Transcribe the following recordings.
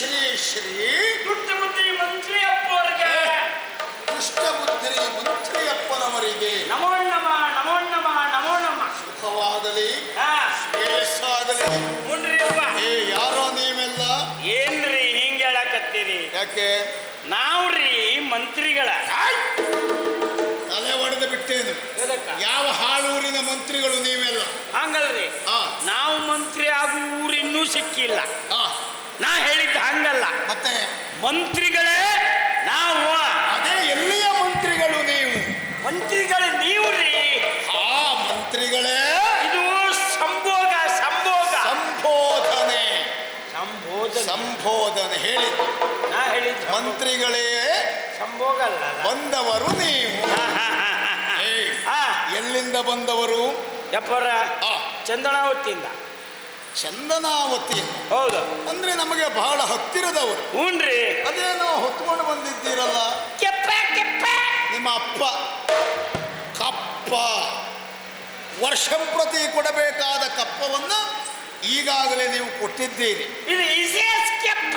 ಶ್ರೀ ಶ್ರೀ ದುಷ್ಟಬುದ್ಧಿ ಮಂತ್ರಿಯಪ್ಪವರಿಗೆ, ದುಷ್ಟಬುದ್ಧಿ ಮಂತ್ರಿಯಪ್ಪನವರಿಗೆ ನಮೋ ನಮ ನಮೋ ನಮ ನಮೋ ನಮ. ಸುಖವಾಗಲಿ ಶ್ರೇಯಸ್ಸಾಗಲಿ. ಮುನ್ರಿ ಅವ್ವ, ಯಾರೋ ನೀವೆಲ್ಲ ಏನ್ರಿ ಹಿಂಗ ಹೇಳಕತ್ತೀರಿ? ಯಾಕೆ? ನಾವ್ರಿ ಮಂತ್ರಿಗಳ ತಲೆ ಒಡೆದು ಬಿಟ್ಟೇನು. ಯಾವ ಹಾಳೂರಿನ ಮಂತ್ರಿಗಳು ನೀವೆಲ್ಲ? ಹಂಗಲ್ರಿ, ನಾವು ಮಂತ್ರಿ ಆಗು ಊರು ಇನ್ನೂ ಸಿಕ್ಕಿಲ್ಲ. ನಾ ಹೇಳಿದ್ದ ಹಂಗಲ್ಲ. ಮತ್ತೆ ಮಂತ್ರಿಗಳೇ ನಾವು. ಅದೇ ಎಲ್ಲಿಯ ಮಂತ್ರಿಗಳು ನೀವು? ಮಂತ್ರಿಗಳು ನೀವು ರೀ. ಮಂತ್ರಿಗಳೇ, ಇದು ಸಂಭೋಗ ಸಂಭೋಗ ಸಂಬೋಧನೆ ಸಂಬೋಧನೆ ಸಂಬೋಧನೆ ಹೇಳಿದ್ದು ನಾ ಹೇಳಿದ್ದು. ಮಂತ್ರಿಗಳೇ ಸಂಭೋಗ ಅಲ್ಲ, ಬಂದವರು ನೀವು. ಎಲ್ಲಿಂದ ಬಂದವರು? ಯಪ್ಪರ ಚಂದನಾವತಿಯಿಂದ. ಚಂದನಾವತಿ? ಹೌದು. ಅಂದ್ರೆ ನಮಗೆ ಬಹಳ ಹತ್ತಿರದವರು. ಹೂನ್ರಿ. ಅದೇನೋ ಹೊತ್ಕೊಂಡು ಬಂದಿದ್ದೀರಲ್ಲ? ಕೆಪ್ಪ ಕೆಪ್ಪ. ನಿಮ್ಮ ಅಪ್ಪ ಕಪ್ಪ. ವರ್ಷಂಪ್ರತಿ ಕೊಡಬೇಕಾದ ಕಪ್ಪವನ್ನು ಈಗಾಗಲೇ ನೀವು ಕೊಟ್ಟಿದ್ದೀರಿ. ಇದು ವಿಶೇಷ ಕೆಪ್ಪ.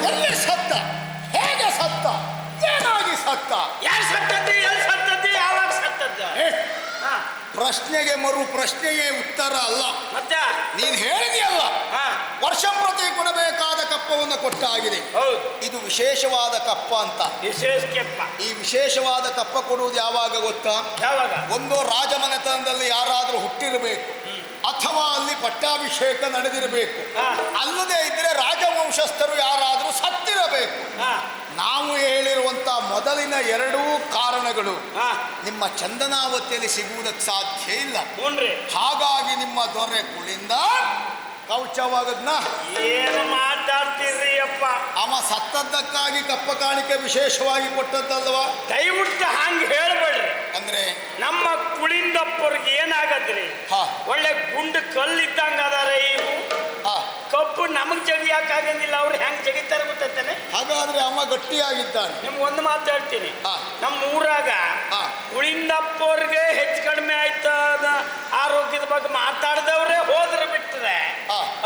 ಎಲ್ಲಿ ಸತ್ತ? ಹೇಗೆ ಸತ್ತ? ಏನಾಗಿ ಸತ್ತ? ಯಾರು ಸತ್ತದ್ದು? ಎಲ್ಲಿ ಸತ್ತದ್ದು? ಯಾವಾಗ ಸತ್ತದ್ದು? ಪ್ರಶ್ನೆಗೆ ಮರು ಪ್ರಶ್ನೆಗೆ ಉತ್ತರ ಅಲ್ಲ. ಮತ್ತೆ ನೀನು ಹೇಳಿದೆಯಲ್ಲ, ವರ್ಷಂಪ್ರತಿ ಕೊಡಬೇಕಾದ ಕಪ್ಪವನ್ನು ಕೊಟ್ಟಾಗಿದೆ. ಇದು ವಿಶೇಷವಾದ ಕಪ್ಪ ಅಂತ. ವಿಶೇಷ ಕೆಪ್ಪ. ಈ ವಿಶೇಷವಾದ ಕಪ್ಪ ಕೊಡುವುದು ಯಾವಾಗ ಗೊತ್ತಾ? ಯಾವಾಗ? ಒಂದು ರಾಜಮನೆತನದಲ್ಲಿ ಯಾರಾದರೂ ಹುಟ್ಟಿರಬೇಕು, ಅಥವಾ ಅಲ್ಲಿ ಪಟ್ಟಾಭಿಷೇಕ ನಡೆದಿರಬೇಕು, ಅಲ್ಲದೆ ಇದ್ರೆ ರಾಜವಂಶಸ್ಥರು ಯಾರಾದರೂ ಸತ್ತಿರಬೇಕು. ನಾವು ಹೇಳಿರುವಂತ ಮೊದಲಿನ ಎರಡೂ ಕಾರಣಗಳು ನಿಮ್ಮ ಚಂದನಾವತಿಯಲ್ಲಿ ಸಿಗುವುದಕ್ಕೆ ಸಾಧ್ಯ ಇಲ್ಲ. ಹಾಗಾಗಿ ನಿಮ್ಮ ದೊರೆ ಕುಳಿಂದ ಕೌಚವಾಗದ್ನ. ಏನು ಮಾತಾಡ್ತೀರಿ ಅಪ್ಪ? ಅವ ಸತ್ತದ್ದಕ್ಕಾಗಿ ಕಪ್ಪ ಕಾಣಿಕೆ ವಿಶೇಷವಾಗಿ ಕೊಟ್ಟದ್ದಲ್ವಾ? ದಯವಿಟ್ಟು ಹಂಗೆ ಹೇಳ್ಬೇಡ್ರಿ. ಅಂದ್ರೆ ನಮ್ಮ ಕುಳಿಂದಪ್ಪವ್ರಿಗೆ ಏನಾಗದ್ರಿ? ಒಳ್ಳೆ ಗುಂಡು ಕಲ್ಲಿದ್ದಂಗ ಅದಾರ. ಇವು ಕಪ್ಪು ನಮಗ್ ಜಗಿಯಾಕಾಗಂಗಿಲ್ಲ. ಅವ್ರು ಹೆಂಗ್ ಜಗಿತಾರ ಗೊತ್ತೇನೆ? ಹಾಗಾದ್ರೆ ಅವ ಗಟ್ಟಿಯಾಗಿದ್ದಾನೆ. ನಿಮ್ಗೆ ಒಂದು ಮಾತು ಹೇಳ್ತೀನಿ. ನಮ್ಮ ಊರಾಗ ಕುಳಿಂದಪ್ಪವ್ರಿಗೆ ಹೆಚ್ಚು ಕಡಿಮೆ ಆಯ್ತದ ಆರೋಗ್ಯದ ಬಗ್ಗೆ ಮಾತಾಡ್ದವ್ರೆ ಹೋದ್ರೆ ಬಿಟ್ಟರೆ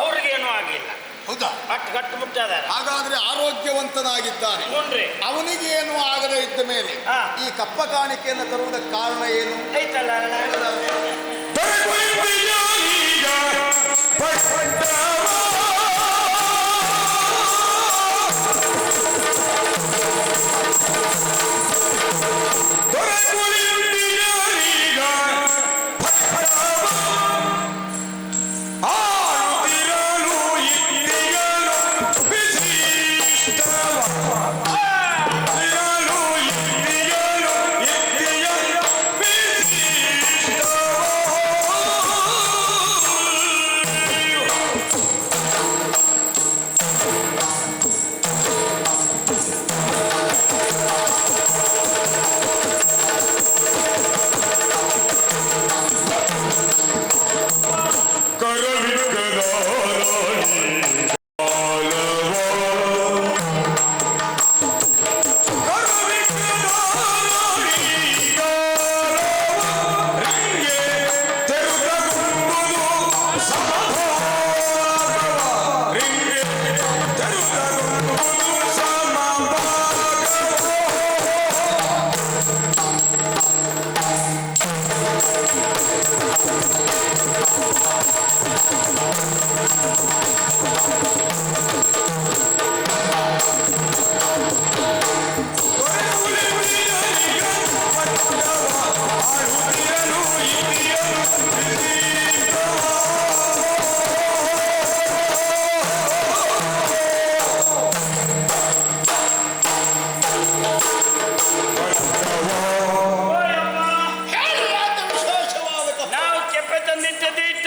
ಅವ್ರಿಗೇನು ಆಗಿಲ್ಲ. ಹೌದಾ? ಅಷ್ಟು ಗಟ್ಟು ಮುಟ್ಟದ. ಹಾಗಾದ್ರೆ ಆರೋಗ್ಯವಂತನಾಗಿದ್ದಾನೆ. ಅವನಿಗೆ ಏನು ಆಗದೆ ಇದ್ದ ಮೇಲೆ ಈ ಕಪ್ಪ ಕಾಣಿಕೆಯನ್ನು ತರುವುದಕ್ಕೆ ಕಾರಣ ಏನು? ಐತಲ್ಲ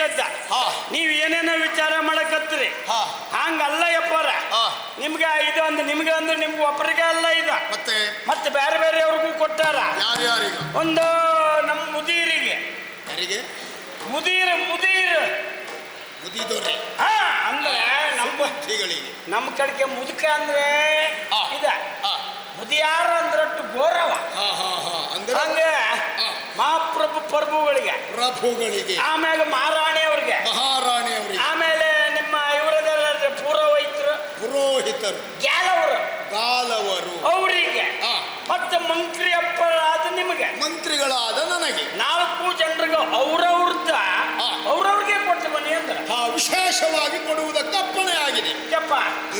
ಗೆದ್ದ. ನೀವ್ ಏನೇನೋ ವಿಚಾರ ಮಾಡಕತ್ತೀರಿ, ಹಂಗಲ್ಲ ಯಪ್ಪಾರ. ನಿಮ್ಗೆ ಇದು ಒಂದು ನಿಮ್ಗೆ ಒಂದು ನಿಮ್ಗೆ ಒಬ್ಬರಿಗೆ ಅಲ್ಲ ಇದು, ಮತ್ತೆ ಬೇರೆ ಬೇರೆ ಅವ್ರಿಗೂ ಕೊಟ್ಟಾರ. ಒಂದು ನಮ್ಮ ಮುದೀರಿಗೆ, ಮುದೀರ್ ಅಂದ್ರೆ ನಮ್ಮ ಕಡೆಗೆ ಮುದುಕ ಅಂದ್ರೆ ಇದ, ಮುದಿಯಾರ ಅಂದ್ರಟ್ಟು ಗೌರವ. ಹಂಗೆ ಮಹಾಪ್ರಭು ಪ್ರಭುಗಳಿಗೆ, ಆಮೇಲೆ ಮಹಾರಾಣಿಯವ್ರಿಗೆ, ಆಮೇಲೆ ನಿಮ್ಮ ಇವರದೆಲ್ಲ ಪುರೋಹಿತರು, ಗಾಲವರು ಅವರಿಗೆ, ಮತ್ತೆ ಮಂತ್ರಿ ಅಪ್ಪರಾದ ನಿಮಗೆ, ಮಂತ್ರಿಗಳಾದ ನನಗೆ, 4 ಜನರಿಗೆ ಅವ್ರವ್ರಿಗೆ ಕೊಟ್ಟು ಬನ್ನಿ ಅಂದ್ರೆ ವಿಶೇಷವಾಗಿ ಕೊಡುವುದಕ್ಕೆ ಅಪ್ಪಣೆ ಆಗಿದೆ.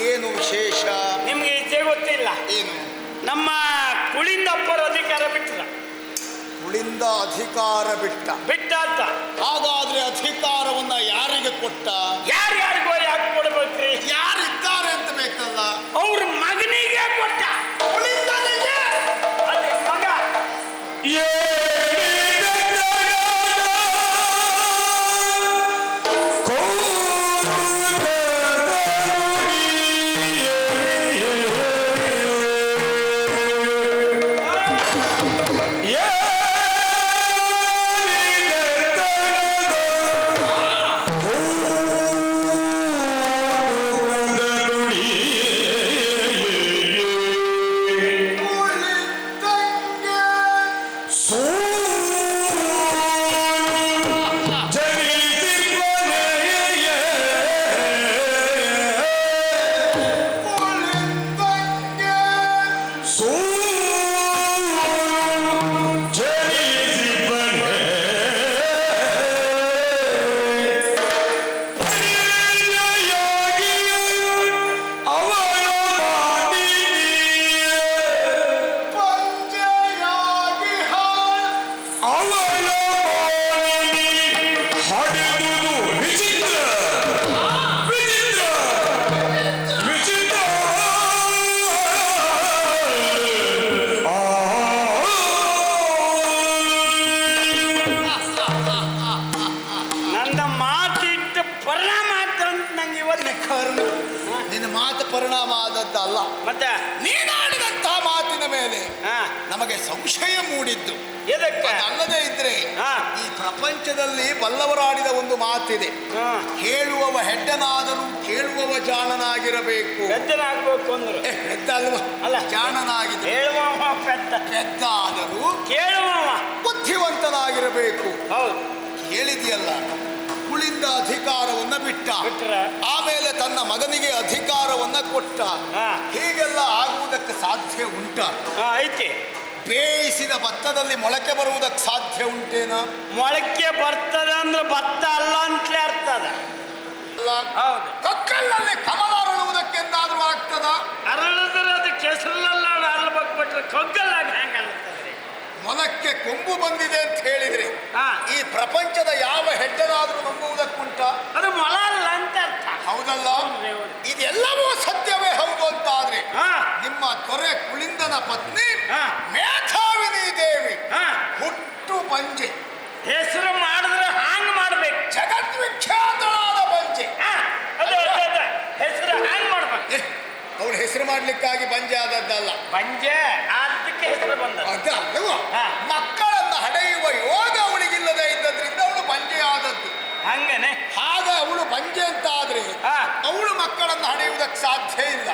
ಏನು ವಿಶೇಷ ನಿಮ್ಗೆ ಇದೇ ಗೊತ್ತಿಲ್ಲ. ಏನು? ನಮ್ಮ ಕುಳಿಂದಪ್ಪರ ಅಧಿಕಾರ ಬಿಟ್ಟರ. ಕುಳಿಂದ ಅಧಿಕಾರ ಬಿಟ್ಟಾತ. ಹಾಗಾದ್ರೆ ಅಧಿಕಾರವನ್ನ ಯಾರಿಗೆ ಕೊಟ್ಟ? ಯಾರ್ಯಾರಿಗೋ ಯಾಕೆ ಕೊಡ್ಬೇಕ್ರಿ? ಯಾರಿದ್ದಾರೆ ಅಂತ ಬೇಕಲ್ಲ. ಅವ್ರ ಮಗನಿಗೆ ಕೊಟ್ಟ. ಕುಳಿಂದನಿಗೆ ಅದೇ ಮಗ. ನಿನ್ನ ಮಾತು ಪರಿಣಾಮ ಆದದ್ದಲ್ಲ, ಮತ್ತೆ ನೀನಾಡಿದಂತಹ ಮಾತಿನ ಮೇಲೆ ನಮಗೆ ಸಂಶಯ ಮೂಡಿದ್ದು. ಅಲ್ಲದೆ ಇದ್ರೆ ಈ ಪ್ರಪಂಚದಲ್ಲಿ ಬಲ್ಲವರಾಡಿದ ಒಂದು ಮಾತಿದೆ, ಹೇಳುವವ ಹೆಡ್ಡನಾದರೂ ಕೇಳುವವ ಜಾಣನಾಗಿರಬೇಕು. ಹೆಡ್ಡನಾಗಬೇಕು ಅಂದ್ರೆ ಹೆಡ್ಡ ಅಲ್ವಾ? ಅಲ್ಲ, ಜಾಣನಾಗಿದೆ. ಪೆದ್ದ ಆದರೂ ಕೇಳುವವ ಬುದ್ಧಿವಂತನಾಗಿರಬೇಕು. ಹೌದು, ಹೇಳಿದೆಯಲ್ಲ. ಕುಳಿಂದ ಅಧಿಕಾರವನ್ನ ಬಿಟ್ಟ, ಆಮೇಲೆ ತನ್ನ ಮಗನಿಗೆ ಅಧಿಕಾರವನ್ನ ಕೊಟ್ಟ. ಹೀಗೆಲ್ಲ ಆಗುವುದಕ್ಕೆ ಸಾಧ್ಯ ಉಂಟ? ಐತಿ. ಬೇಯಿಸಿದ ಭತ್ತದಲ್ಲಿ ಮೊಳಕೆ ಬರುವುದಕ್ಕೆ ಸಾಧ್ಯ ಉಂಟೇನ? ಮೊಳಕೆ ಬರ್ತದ ಅಂದ್ರೆ ಭತ್ತ ಅಲ್ಲ ಅಂತಲೇ ಅರ್ಥ ಅದ. ಹೌದು. ಕಕ್ಕಲ್ಲಲ್ಲಿ ಕಮಲ ಅರಳುವುದಕ್ಕೆಂದಾದ್ರೂ ಆಗ್ತದ? ಅರಳಿದ್ರೆ ಅದು ಕೆಸರಲ್ಲ ಅರಳ್ಬಿಟ್ರೆ ಕಗ್ಗಲ್ಲಾಗ ಹೆಂಗಲ್ತದ್ರಿ? ಮೊಲಕ್ಕೆ ಕೊಂಬು ಬಂದಿದೆ ಅಂತ ಹೇಳಿದ್ರೆ ಈ ಪ್ರಪಂಚದ ಯಾವ ಹೆಡ್ಡನಾದ್ರೂ ನಂಬುವುದಕ್ಕುಂಟ? ಅದು ಮೊಲ ಅಲ್ಲ ಅಂತ ಅರ್ಥ. ಹೌದಲ್ಲ? ಇದೆಲ್ಲವೂ ಸತ್ಯವೇ ಹೌದು ಅಂತಾದ್ರೆ ನಿಮ್ಮ ದೊರೆ ಕುಳಿಂದನ ಪತ್ನಿ ಮೇಧಾವಿನಿ ದೇವಿ ಹುಟ್ಟು ಬಂಜೆ, ಹೆಸರು ಮಾಡಿದ್ರೆ ಹಾಂಗ್ ಮಾಡ್ಬೇಕು. ಜಗದ್ವಿಖ್ಯಾತಳಾದ ಬಂಜೆ. ಹೆಸರು ಹಾಂಗ್ ಮಾಡ್ಬೇಕು. ಅವ್ರ ಹೆಸರು ಮಾಡ್ಲಿಕ್ಕಾಗಿ ಬಂಜೆ ಆದದ್ದಲ್ಲ, ಬಂಜೆ ಅದಕ್ಕೆ ಹೆಸರು ಬಂದ. ಮಕ್ಕಳನ್ನ ಹಡೆಯುವ ಯೋಗ ಅವಳಿಗಿಲ್ಲದೆ ಇದ್ದದ್ರಿಂದ ಅವಳು ಬಂಜೆ ಆದದ್ದು. ಹಂಗನೆ. ಆಗ ಅವಳು ಬಂಜೆ ಅಂತ ಆದ್ರೆ ಅವಳು ಮಕ್ಕಳನ್ನ ಹಡೆಯುವುದಕ್ಕೆ ಸಾಧ್ಯ ಇಲ್ಲ.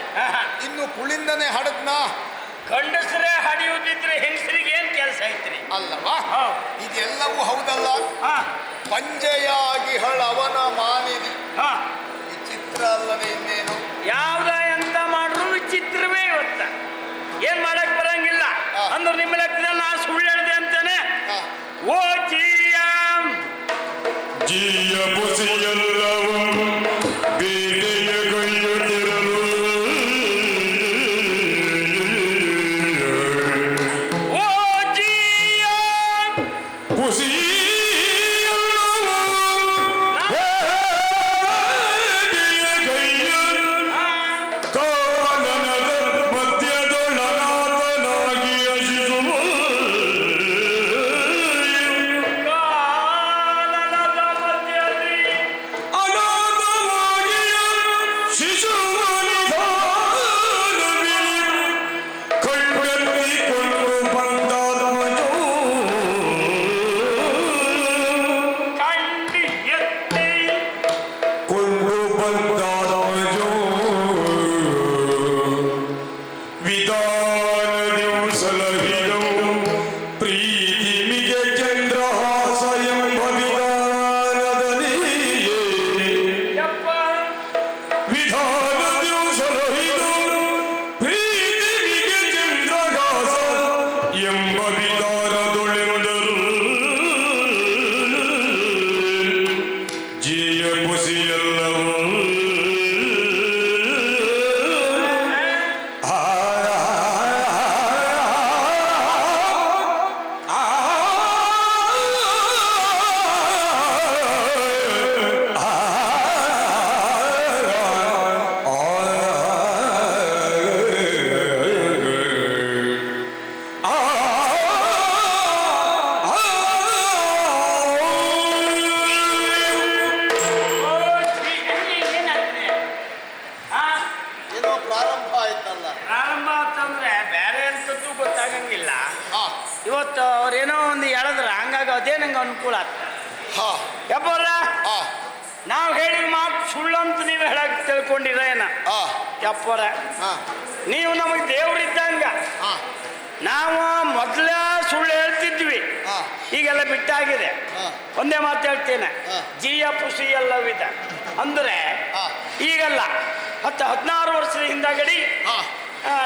ಇನ್ನು ಕುಳಿಂದನೆ ಹಡದ್ನ ಗಂಡಸರೇ ಹಡಿಯುವುದಿದ್ರೆ ಹೆಂಗಸರಿಗೆ ಏನ್ ಕೆಲಸ ಐತ್ರಿ ಅಲ್ಲವಾ? ಇದೆಲ್ಲವೂ ಹೌದಲ್ಲ. ಬಂಜೆಯಾಗಿ ಅವನ ಮಾನಿನಿ ವಿಚಿತ್ರ ಅಲ್ಲದೆ ಇನ್ನೇನು? ಯಾವ್ದ ಎಂತ ಮಾಡ್ರು ವಿಚಿತ್ರವೇ. ಇವತ್ತ ಏನ್ ಮಾಡಕ್ ಬರಂಗಿಲ್ಲ ಅಂದ್ರೆ ನಿಮ್ಮ ಲೆಕ್ಕದಲ್ಲಿ ನಾ ಸುಳ್ಳು ಹೇಳಿದೆ ಅಂತಾನೆ. ಓ ಜಿಯ ಬುಸಿಯಲ್ಲವೂ ಬೇಟೆಯ ಕೊಯ್ಯುತ್ತಿರಲು ಓ ಜಿಯ ಬುಸಿ ಅನುಕೂಲ ಆತ. ಹಾ ಯಪ್ಪರ ಹಾ ನಾವು ಹೇಳಿದ ಮಾತು ಸುಳ್ಳು ಅಂತ ನೀವು ಹೇಳಕ್ ತಿಳ್ಕೊಂಡಿರೇನ? ಹಾ ಯಪ್ಪರ ಹಾ ನೀವು ನಮಗೆ ದೇವ್ರಿದ್ದಂಗ. ಹಾ ನಾವು ಮೊದಲ ಸುಳ್ಳು ಹೇಳ್ತಿದ್ವಿ, ಹಾ ಈಗೆಲ್ಲ ಬಿಟ್ಟಾಗಿದೆ. ಹಾ. ಒಂದೇ ಮಾತು ಹೇಳ್ತೇನೆ, ಹಾ. ಜಿಯ ಪುಸಿ ಎಲ್ಲವಿದ ಅಂದ್ರೆ ಹಾ. ಈಗಲ್ಲ 10-16 ವರ್ಷದ ಹಿಂದಗಡಿ ಹಾ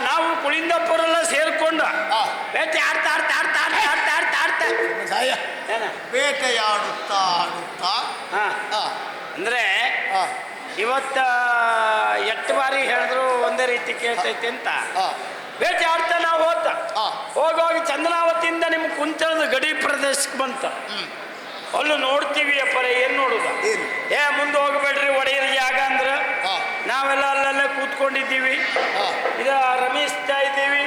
ನಾವು ಕುಳಿಂದಪ್ಪರೆಲ್ಲ ಸೇರ್ಕೊಂಡು ಹಾ. ಬೇಟೆ ಆಡ್ತಾ ಆಡ್ತಾ ಆಡ್ತಾ ಆಡ್ತಾ ಆಡ್ತಾ ಆಡ್ತಾ ಆಡ್ತಾ ಸಾಯ ಏನ ಬೇಟೆಯಾಡುತ್ತಾ ಆಡುತ್ತಾ ಹಾ ಹಾ ಅಂದ್ರೆ ಹಾ ಇವತ್ತ 8 ಬಾರಿ ಹೇಳಿದ್ರು ಒಂದೇ ರೀತಿ ಕೇಳ್ತೈತಿ ಅಂತ ಹಾ ಬೇಟೆ ಆಡ್ತಾ ನಾವು ಹಾ. ಹೋಗಿ ಚಂದ್ರಾವತಿಯಿಂದ ನಿಮ್ಗೆ ಕುಂತಳದ ಗಡಿ ಪ್ರದೇಶಕ್ಕೆ ಬಂತ. ಅಲ್ಲೂ ನೋಡ್ತೀವಿ ಅಪ್ಪರ, ಏನ್ ನೋಡುದ? ಏನು? ಮುಂದೆ ಹೋಗ್ಬೇಡ್ರಿ ಒಡೆಯದ ಜಾಗ ಅಂದ್ರ ಹಾ. ನಾವೆಲ್ಲ ಅಲ್ಲೆಲ್ಲ ಕೂತ್ಕೊಂಡಿದ್ದೀವಿ, ಹಾ. ರಮಿಸ್ತಾ ಇದ್ದೀವಿ.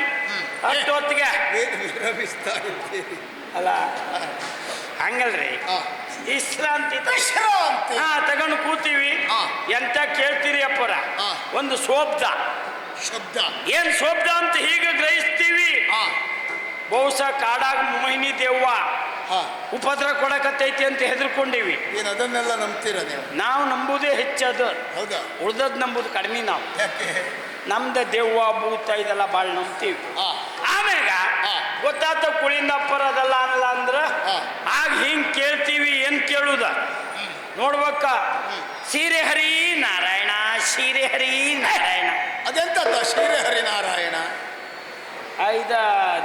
ಅಷ್ಟೊತ್ತಿಗೆ ವಿರಮಿಸ್ತಾ ಇದ್ದೀರಿ. ಅಲ್ಲ ಹಂಗಲ್ರಿ, ಹಾ. ವಿಶ್ರಾಂತಿ ವಿಶ್ರಾಂತಿ. ತಗೊಂಡು ಕೂತೀವಿ. ಹಾ. ಎಂತ ಕೇಳ್ತೀರಿ ಅಪ್ಪರ? ಹಾ. ಒಂದು ಶೋಬ್ದ. ಶಬ್ದ. ಏನ್ ಶೋಬ್ದ ಅಂತ ಹೀಗೆ ಗ್ರಹಿಸ್ತೀವಿ. ಹಾ ಬಹುಶಃ ಕಾಡಾಗ ಮೋಹಿನಿ ದೇವ್ವ ಹಾ ಉಪದ್ರ ಕೊಡಕತ್ತೈತಿ ಅಂತ ಹೆದರ್ಕೊಂಡಿವಿ. ಏನು ಅದನ್ನೆಲ್ಲ ನಂಬ್ತೀರ ನೀವು? ನಾವು ನಂಬುದೇ ಹೆಚ್ಚದು, ಹೌದಾ? ಉಳ್ದದ್ ನಂಬುದು ಕಡಿಮೆ. ನಾವು ಯಾಕೆ? ನಮ್ದ ದೆವ್ವ ಭೂತ ಇದೆಲ್ಲ ಭಾಳ ನಂಬ್ತೀವಿ. ಹಾ ಆಮ್ಯಾಗ ಹಾ. ಗೊತ್ತಾತ ಕುಳಿಂದಪ್ಪರ ಅದಲ್ಲ ಅನ್ನಲ್ಲ ಅಂದ್ರ ಹಾ. ಆಗ ಹಿಂಗ್ ಕೇಳ್ತೀವಿ. ಏನ್ ಕೇಳುದ ನೋಡ್ಬೇಕ? ಸೀರೆ ಹರಿ ನಾರಾಯಣ, ಸೀರೆ ಹರಿ ನಾರಾಯಣ. ಅದೆಂತದ್ದ ಸೀರೆ ಹರಿನಾರಾಯಣ? ಇದ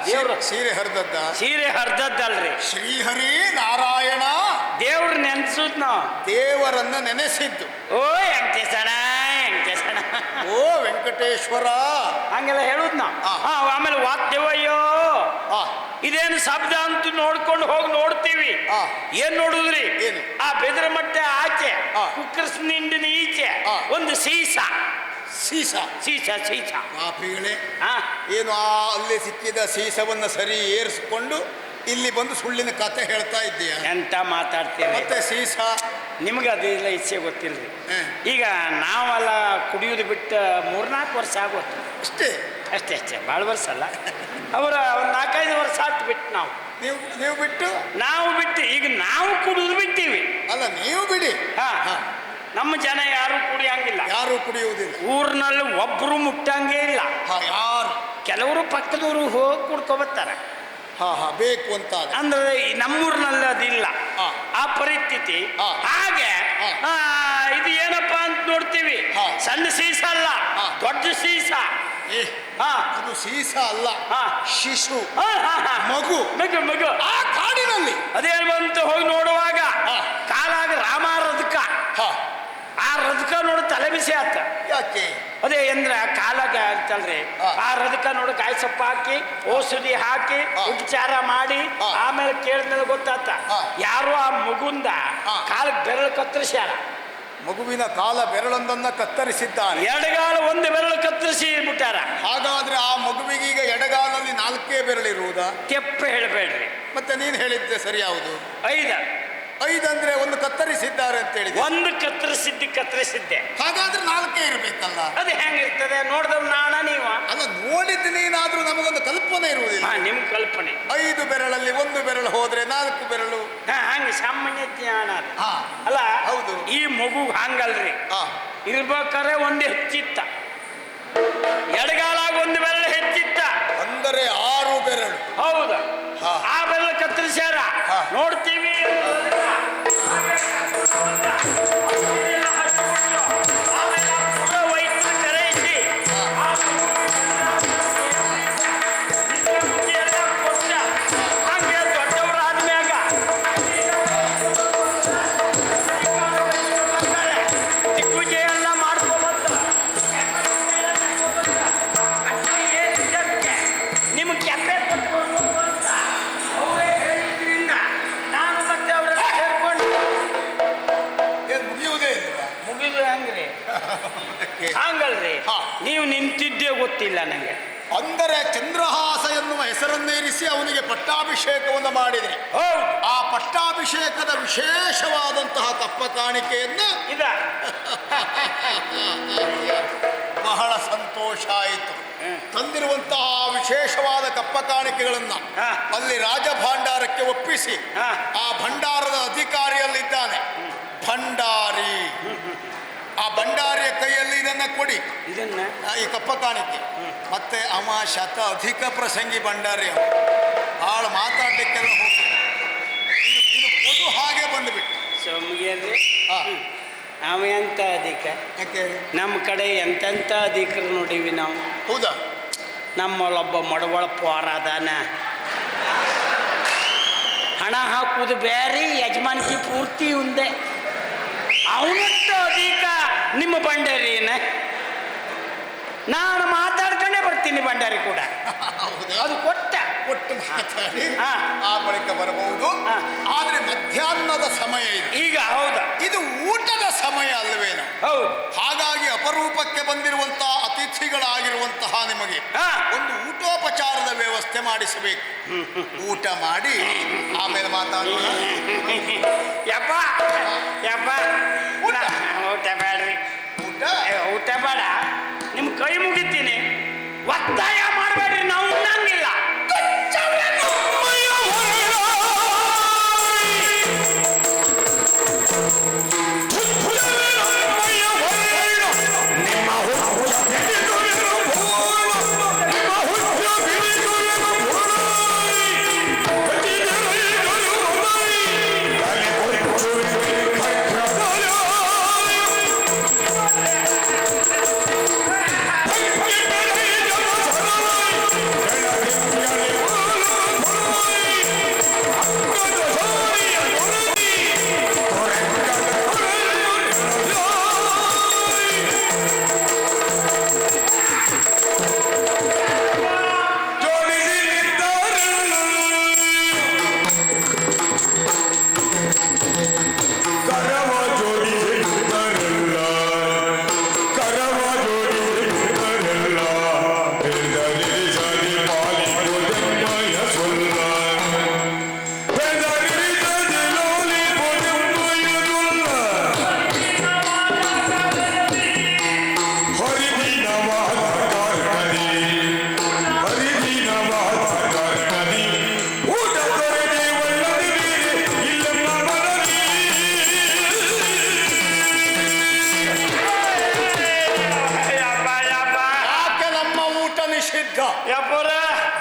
ದೇವ್ರ ಸೀರೆ ಹರಿದದ್ದ? ಸೀರೆ ಹರ್ದದ್ದಲ್ರಿ, ಶ್ರೀಹರಿ ನಾರಾಯಣ ದೇವ್ರ ನೆನ್ಸುದ್ ನಾವು. ದೇವರನ್ನ ನೆನೆಸಿದ್ದು. ಓ ವೆಂಕಟೇಶಣ ವೆಂಕಟೇಶಣ, ಓ ವೆಂಕಟೇಶ್ವರ ಹಂಗೆಲ್ಲ ಹೇಳುದ್ ನಾವು. ಹಾ. ಆಮೇಲೆ ವಾದ್ಯವಯ್ಯೋ ಹಾ ಇದೇನು ಶಬ್ದ ಅಂತ ನೋಡ್ಕೊಂಡು ಹೋಗಿ ನೋಡ್ತೀವಿ. ಹಾ. ಏನ್ ನೋಡುದ್ರಿ? ಏನು? ಆ ಬೆದ್ರ ಮಟ್ಟೆ ಆಚೆ, ಹಾ. ಕುಕ್ಕರ್ಸ್ನಿಂಡಿನ ಈಚೆ ಹಾ. ಒಂದು ಸೀಸ. ಸೀಸ. ಸೀಸ ಸೀಸ ಪಾಪಿಗಳೇ, ಹಾ. ಏನು ಆ ಅಲ್ಲಿ ಸಿಕ್ಕಿದ ಸೀಸವನ್ನ ಸರಿ ಏರಿಸಿಕೊಂಡು ಇಲ್ಲಿ ಬಂದು ಸುಳ್ಳಿನ ಕತೆ ಹೇಳ್ತಾ ಇದ್ದೀಯ? ಎಂತ ಮಾತಾಡ್ತೀರಿ? ಮತ್ತೆ ಸೀಸ ನಿಮ್ಗೆ ಅದೆಲ್ಲ ಇಚ್ಛೆ ಗೊತ್ತಿಲ್ರಿ. ಹ. ಈಗ ನಾವೆಲ್ಲ ಕುಡಿಯೋದು ಬಿಟ್ಟು 3-4 ವರ್ಷ ಆಗೋತ್ತು ಅಷ್ಟೇ. ಅಷ್ಟೇ ಭಾಳ ವರ್ಷ ಅಲ್ಲ, ಅವರ ಒಂದು 4-5 ವರ್ಷ ಆತು ಬಿಟ್ಟು ನಾವು ನೀವು ಬಿಟ್ಟು ನಾವು ಬಿಟ್ಟು ಈಗ ನಾವು ಕುಡಿದು ಬಿಟ್ಟಿವಿ. ಅಲ್ಲ ನೀವು ಬಿಡಿ. ಹಾ ಹಾ. ನಮ್ಮ ಜನ ಯಾರು ಕುಡಿಯಂಗಿಲ್ಲ, ಯಾರು ಕುಡಿಯುವುದಿಲ್ಲ. ಊರಿನಲ್ಲಿ ಒಬ್ರು ಮುಟ್ಟಂಗೇ ಇಲ್ಲ. ಹಾ ಯಾರು? ಕೆಲವರು ಪಕ್ಕದವರು ಹೋಗಿ ಕುಡ್ಕೊಬರ್ತಾರೆ. ಹಾ ಹಾ ಬೇಕು ಅಂತ. ಅಂದ್ರೆ ನಮ್ಮೂರಿನಲ್ಲಿ ಅದಿಲ್ಲ ಹಾ. ಆ ಪರಿಸ್ಥಿತಿ. ಹಾ. ಹಾಗೆ ಹಾ. ಇದು ಏನಪ್ಪಾ ಅಂತ ನೋಡ್ತೀವಿ. ಹಾ. ಸಣ್ಣ ಸೀಸ ಅಲ್ಲ, ಹಾ. ದೊಡ್ಡ ಸೀಸ. ಏ ಹಾ ಅದು ಸೀಸ ಅಲ್ಲ, ಹಾ. ಶಿಶು, ಹಾ, ಹಾ, ಹಾ. ಮಗು. ಮಗು ಮಗು ಆ ಕಾಡಿನಲ್ಲಿ ಅದೇನು ಬಂತು ಹೋಗಿ ನೋಡುವಾಗ ಹಾ. ಕಾಲಾಗ ರಾಮ ರದಕ. ಹಾ ಆ ರದಕ ನೋಡಿ ತಲೆ ಬಿಸಿ ಆತ. ಯಾಕೆ? ಅದೇ ಎಂದ್ರ ಕಾಲಾಗ ಅಂತಲ್ರಿ. ಹಾ. ಆ ರದಕ ನೋಡಿ ಕಾಯಿ ಸೊಪ್ಪು ಹಾಕಿ ಔಷಧಿ ಹಾಕಿ ಹಾ. ಉಪಚಾರ ಮಾಡಿ ಹಾ. ಆಮೇಲೆ ಕೇಳಿದ್ಮೇಲೆ ಗೊತ್ತಾತ ಹಾ. ಯಾರು ಆ ಮಗುಂದ ಹಾ. ಕಾಲಕ್ಕೆ ಬೆರಳು ಕತ್ತರಿಸ್ಯಾರ. ಮಗುವಿನ ಕಾಲ ಬೆರಳೊಂದನ್ನ ಕತ್ತರಿಸಿದ್ದಾನೆ. ಎಡಗಾಲ ಒಂದು ಬೆರಳು ಕತ್ತರಿಸಿ ಬಿಟ್ಟಾರ. ಹಾಗಾದ್ರೆ ಆ ಮಗುವಿಗೀಗ ಎಡಗಾಲಲ್ಲಿ 4 ಬೆರಳಿರುವುದಾ? ತೆಪ್ಪೆ ಹೇಳಬೇಡ್ರಿ. ಮತ್ತೆ ನೀನು ಹೇಳಿದ್ದೆ ಸರಿ ಯಾವುದು? 5 5 ಒಂದು ಕತ್ತರಿಸಿದ್ದಾರೆ ಅಂತ ಹೇಳಿದೆ. ಒಂದು ಕತ್ತರಿಸಿದ್ದೆ. ಹಾಗಾದ್ರೆ 4 ಇರಬೇಕಲ್ಲ. ಅದು ಹೆಂಗಿರ್ತದೆ ನೋಡ್ದವ್ ನಾಣ ನೀವು? ಅಲ್ಲ ನೋಡಿದ್ದು ನೀನಾದ್ರೂ ನಮಗೊಂದು ಕಲ್ಪನೆ ಇರುವುದಿಲ್ಲ. ನಿಮ್ ಕಲ್ಪನೆ. 5 ಬೆರಳಲ್ಲಿ 1 ಬೆರಳು ಹೋದ್ರೆ 4 ಬೆರಳು. ಹಂಗೆ ಸಾಮಾನ್ಯ ಜ್ಞಾನ ಅದು. ಹಾ. ಅಲ್ಲ ಹೌದು. ಈ ಮಗು ಹಂಗಲ್ರಿ. ಹಾ. ಇರ್ಬೇಕಾರೆ ಒಂದು ಹೆಚ್ಚಿತ್ತ, ಎಡಗಾಲಾಗ 1 ಬೆರಳು ಹೆಚ್ಚಿತ್ತ, ಅಂದರೆ 6 ಬೆರಳು. ಹೌದು. ಹಾ. ಆ ಬೆರಳು ಕತ್ತರಿಸ್ಯಾರ. ಹಾ. ನೋಡ್ತೀವಿ ವೈದ್ಯರು ಕರೆಯಿಸಿ ಹಂಗೆ ದೊಡ್ಡವರಾದ್ಮ್ಯಾಗ ದಿಗ್ವಿಜಯ ಎಲ್ಲ ಮಾಡ್ಕೋಬಂತ ನಿಮ್ಗೆ ಕೆಪ್ಪೆ ಕೊಟ್ಕೊಂಡು ಅಂತ ಅವರೇ ಹೇಳಿದ್ರಿಂದ ನಾನು ಮತ್ತೆ ಅವರೆಲ್ಲ ಸೇರ್ಕೊಂಡು ಏನು ಮುಗಿಯುವುದೇ ಇಲ್ವಾ? ಮುಗಿದು ಹೆಂಗ್ರಿ? ಹಂಗಲ್ರಿ. ಹಾ. ನೀವು ನಿಂತಿದ್ದೇ ಗೊತ್ತಿಲ್ಲ ನನಗೆ. ಅಂದರೆ ಚಂದ್ರಹಾಸ ಎನ್ನುವ ಹೆಸರನ್ನೇರಿಸಿ ಅವನಿಗೆ ಪಟ್ಟಾಭಿಷೇಕವನ್ನು ಮಾಡಿದ್ರಿ. ಹೌದು. ಆ ಪಟ್ಟಾಭಿಷೇಕದ ವಿಶೇಷವಾದಂತಹ ಕಪ್ಪ ಕಾಣಿಕೆಯನ್ನು ಇದ ಬಹಳ ಸಂತೋಷ ಆಯಿತು. ತಂದಿರುವಂತಹ ವಿಶೇಷವಾದ ಕಪ್ಪ ಕಾಣಿಕೆಗಳನ್ನ ಹಾ. ಅಲ್ಲಿ ರಾಜ ಭಾಂಡಾರಕ್ಕೆ ಒಪ್ಪಿಸಿ ಹಾ. ಆ ಭಂಡಾರದ ಅಧಿಕಾರಿಯಲ್ಲಿದ್ದಾನೆ ಭಂಡಾರಿ. ಆ ಭಂಡಾರಿಯ ಕೈಯಲ್ಲಿ ಇದನ್ನ ಕೊಡಿ, ಇದನ್ನ ಈ ಕಪ್ಪ ಕಾಣಿಕೆ. ಮತ್ತೆ ಅವ ಅಧಿಕ ಪ್ರಸಂಗಿ ಭಂಡಾರಿ, ಅವ ಭಾಳ ಮಾತಾಡ್ಲಿಕ್ಕೆಲ್ಲ ಹೋಗಿ ಇದು ಕೊಡು ಹಾಗೆ ಬಂದುಬಿಟ್ಟು. ಸೊಮ್ಗೆಲ್ರಿ ಹಾ. ನಾವು ಎಂತ ಅಧಿಕ ಯಾಕೆ? ನಮ್ಮ ಕಡೆ ಎಂತೆಂಥ ಅಧಿಕರು ನೋಡೀವಿ ನಾವು. ಹೌದಾ? ನಮ್ಮಲ್ಲೊಬ್ಬ ಮಡವಳ ಪೋರ ಅದಾನ, ಹಣ ಹಾಕುವುದು ಬೇರೆ, ಯಜಮಾನಿಕೆ ಪೂರ್ತಿ ಒಂದೇ. ಅವನಷ್ಟು ಅಧಿಕ ನಿಮ್ಮ ಭಂಡಾರಿನ ನಾನು ಮಾತಾಡ್ಕೊಂಡೇ ಬರ್ತೀನಿ. ಭಂಡಾರಿ ಕೂಡ ಹೌದಾ? ಅದು ಕೊಟ್ಟ ಒಟ್ಟು ಮಾತಾಡಿ ಹಾ. ಆ ಬಳಿಕ ಬರಬಹುದು. ಹಾ. ಆದ್ರೆ ಮಧ್ಯಾಹ್ನದ ಸಮಯ ಇದು, ಈಗ. ಹೌದಾ? ಇದು ಊಟದ ಸಮಯ ಅಲ್ವೇನೋ. ಹೌದು. ಹಾಗಾಗಿ ಅಪರೂಪಕ್ಕೆ ಬಂದಿರುವಂತಹ ಅತಿಥಿಗಳಾಗಿರುವಂತಹ ನಿಮಗೆ ಹಾ. ಒಂದು ಊಟೋಪಚಾರದ ವ್ಯವಸ್ಥೆ ಮಾಡಿಸಬೇಕು. ಊಟ ಮಾಡಿ ಆಮೇಲೆ ಮಾತಾಡೋಣ. ಯಪ್ಪ ಯಪ್ಪ ಊಟ. ಊಟ ಬೇಡ್ರಿ, ಊಟ ಊಟ ಬೇಡ. ನಿಮ್ ಕೈ ಮುಗಿತೀನಿ, ಒತ್ತಾಯ ಮಾಡಬೇಡ್ರಿ, ನಾವು ಉಣ್ಣಂಗಿಲ್ಲ.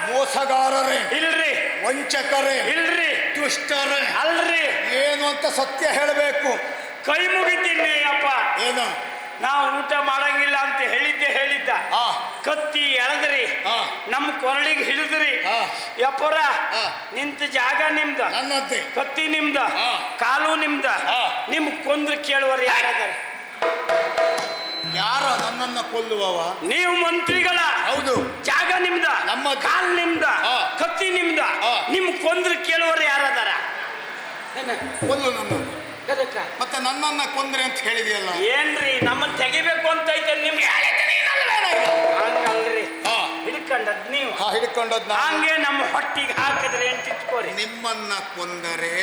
ಮೋಸಗಾರರೇ, ಇಲ್ರಿ, ವಂಚಕರೇ, ಇಲ್ರಿ, ದುಷ್ಟರೇ, ಅಲ್ರಿ, ಏನು ಅಂತ ಸತ್ಯ ಹೇಳಬೇಕು. ಕೈ ಮುಗಿತೀನಿ ಅಪ್ಪ. ಏನು? ನಾವು ಊಟ ಮಾಡಂಗಿಲ್ಲ ಅಂತ ಹೇಳಿದ್ದ. ಕತ್ತಿ ಎಳೆದ್ರಿ, ನಮ್ಮ ಕೊರಳಿಗೆ ಹಿಡಿದ್ರಿ. ಯಪ್ಪರ ನಿಂತ ಜಾಗ ನಿಮ್ದ, ನನ್ನದ್ದೇ. ಕತ್ತಿ ನಿಮ್ದ, ಕಾಲು ನಿಮ್ದ. ನಿಮ್ ಕೊಂದ್ರು ಕೇಳುವರು ಯಾರದಾರ? ಯಾರ ನನ್ನನ್ನ ಕೊಲ್ಲುವವ? ನೀವು ಮಂತ್ರಿಗಳ. ಹೌದು. ಜಾಗ ನಿಮ್ದ, ನಮ್ಮ ಕಾಲ್ ನಿಮ್ದ, ಕತ್ತಿ ನಿಮ್ದ. ನಿಮ್ ಕೊಂದ್ರು ಕೇಳುವರು ಯಾರದಾರ? ಕೊಲ್ಲು ನನ್ನನ್ನು. ಅದಕ್ಕ ಮತ್ತೆ ನನ್ನನ್ನ ಕೊಂದ್ರೆ ಅಂತ ಹೇಳಿದೆಯಲ್ಲ. ಏನ್ರಿ ನಮ್ಮನ್ನ ತೆಗಿಬೇಕು ಅಂತ ಐತೆ ನಿಮ್ಗೆ? ಹಂಗಲ್ರಿ, ಹಿಡ್ಕೊಂಡದ್ ನೀವು. ಹಿಡ್ಕೊಂಡದ್ ಹಂಗೆ ನಮ್ಮ ಹೊಟ್ಟಿಗೆ ಹಾಕಿದ್ರೆ ಏನ್ ತಿತ್ಕೋರಿ? ನಿಮ್ಮನ್ನ ಕೊಂದರೆ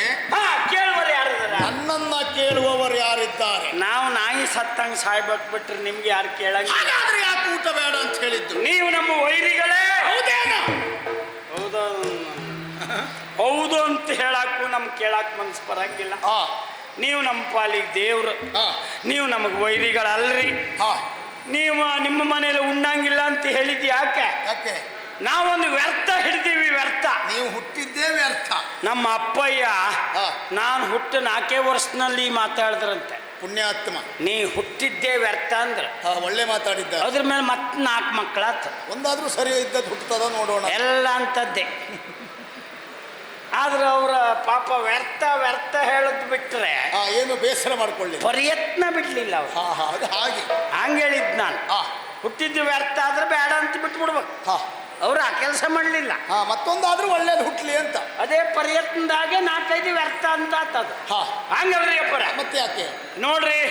ಕೇಳುವರು ಯಾರದಾರ? ನನ್ನನ್ನ ಕೇಳುವವರು ಯಾರಿದ್ದಾರೆ? ನಾವು ನಾಯಿ ಸತ್ತಂಗ್ ಸಾಯ್ಬೇಕು ಬಿಟ್ರೆ ನಿಮ್ಗೆ ಯಾರು ಕೇಳಂಗ? ಹಾಗಾದ್ರೆ ಯಾಕೆ ಊಟ ಬೇಡ ಅಂತ ಹೇಳಿದ್ದು? ನೀವು ನಮ್ಮ ವೈರಿಗಳೇ. ಹೌದೇನ? ಹೌದು ಹೌದು ಅಂತ ಹೇಳಕ್ಕೂ ನಮ್ಗೆ ಕೇಳಕ್ ಮನ್ಸು ಬರಂಗಿಲ್ಲ. ನೀವು ನಮ್ಮ ಪಾಲಿಗೆ ದೇವ್ರು, ನೀವು ನಮಗೆ ವೈರಿಗಳಲ್ರಿ. ನೀವು ನಿಮ್ಮ ಮನೇಲಿ ಉಣ್ಣಂಗಿಲ್ಲ ಅಂತ ಹೇಳಿದ್ ಯಾಕೆ? ಯಾಕೆ? ನಾವೊಂದು ವ್ಯರ್ಥ ಹಿಡ್ದೀವಿ, ವ್ಯರ್ಥ. ನೀವು ಹುಟ್ಟಿದ್ದೇ ವ್ಯರ್ಥ. ನಮ್ಮ ಅಪ್ಪಯ್ಯ ನಾನು ಹುಟ್ಟು 4 ವರ್ಷದಲ್ಲಿ ಮಾತಾಡಿದ್ರಂತೆ. ಪುಣ್ಯಾತ್ಮ. ನೀ ಹುಟ್ಟಿದ್ದೇ ವ್ಯರ್ಥ ಅಂದ್ರೆ ಒಳ್ಳೆ ಮಾತಾಡಿದ್ದ. ಅದ್ರ ಮೇಲೆ ಮತ್ತೆ 4 ಮಕ್ಕಳಾತ. ಒಂದಾದ್ರೂ ಸರಿ ಇದ್ದದ್ದು ಹುಟ್ಟುತ್ತದ ನೋಡೋಣ. ಎಲ್ಲ ಅಂತದ್ದೇ. ಆದ್ರೆ ಅವರ ಪಾಪ ವ್ಯರ್ಥ ವ್ಯರ್ಥ ಹೇಳದ್ ಬಿಟ್ರೆ ಏನು ಬೇಸರ ಮಾಡ್ಕೊಳ್ಳಿ, ಪ್ರಯತ್ನ ಬಿಡ್ಲಿಲ್ಲ ಅವ್ರು. ಅದು ಹಾಗೆ ಹಂಗ ಹೇಳಿದ್ ನಾನು. ಹುಟ್ಟಿದ್ದು ವ್ಯರ್ಥ ಆದ್ರೆ ಬೇಡ ಅಂತ ಬಿಟ್ಬಿಡ್ಬೇಕು. ಅವ್ರು ಆ ಕೆಲಸ ಮಾಡಲಿಲ್ಲ. ಮತ್ತೊಂದಾದ್ರೂ ಒಳ್ಳೇದು ಹುಟ್ಲಿ ಅಂತ ಅದೇ ಪ್ರಯತ್ನದಾಗೆ 4-5 ವ್ಯರ್ಥ ಅಂತ ಆತದ. ಹಂಗಲ್ರಿ ಅಪ್ಪರ. ಮತ್ತೆ ಯಾಕೆ ನೋಡ್ರಿ,